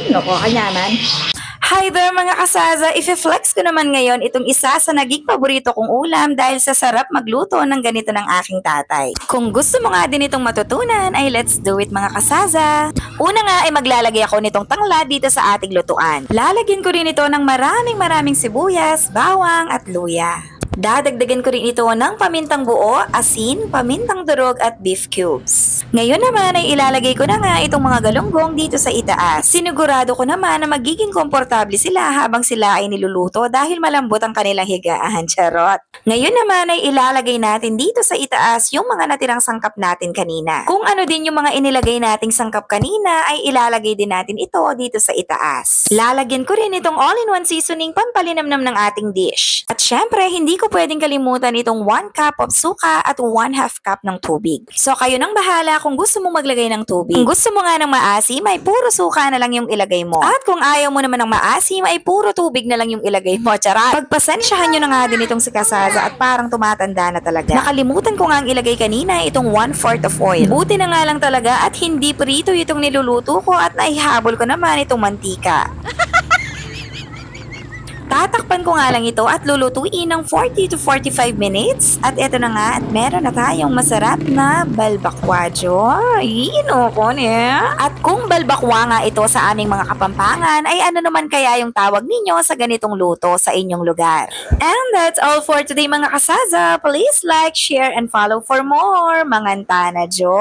Nako, kanyaman. Hi there mga kasaza! Ife-flex ko naman ngayon itong isa sa naging paborito kong ulam dahil sa sarap magluto ng ganito ng aking tatay. Kung gusto mo nga din itong matutunan ay let's do it mga kasaza! Una nga ay maglalagay ako nitong tanglad dito sa ating lutuan. Lalagyan ko rin ito ng maraming sibuyas, bawang at luya. Dadagdagan ko rin ito ng pamintang buo, asin, pamintang durog at beef cubes. Ngayon naman ay ilalagay ko na nga itong mga galunggong dito sa itaas. Sinigurado ko naman na magiging komportable sila habang sila ay niluluto dahil malambot ang kanilang higaan, charot. Ngayon naman ay ilalagay natin dito sa itaas yung mga natirang sangkap natin kanina. Kung ano din yung mga inilagay nating sangkap kanina ay ilalagay din natin ito dito sa itaas. Lalagyan ko rin itong all-in-one seasoning pampalinamnam ng ating dish. At syempre, hindi ko pwedeng kalimutan itong 1 cup of suka at 1/2 cup ng tubig. So kayo nang bahala kung gusto mo maglagay ng tubig. Kung gusto mo nga ng maasim ay puro suka na lang yung ilagay mo. At kung ayaw mo naman ng maasim ay puro tubig na lang yung ilagay mo. Charat! Pagpasensyahan nyo na nga din itong si Kasaza at parang tumatanda na talaga. Nakalimutan ko nga ang ilagay kanina itong 1/4 of oil. Buti na nga lang talaga at hindi prito itong niluluto ko at naihabol ko naman itong mantika. Tatakpan ko nga lang ito at lulutuin ng 40 to 45 minutes. At eto na nga, at meron na tayong masarap na balbakwadyo. Inoko niya. At kung balbakwa nga ito sa aming mga Kapampangan, ay ano naman kaya yung tawag ninyo sa ganitong luto sa inyong lugar? And that's all for today mga kasaza. Please like, share, and follow for more. Manganta na Jo!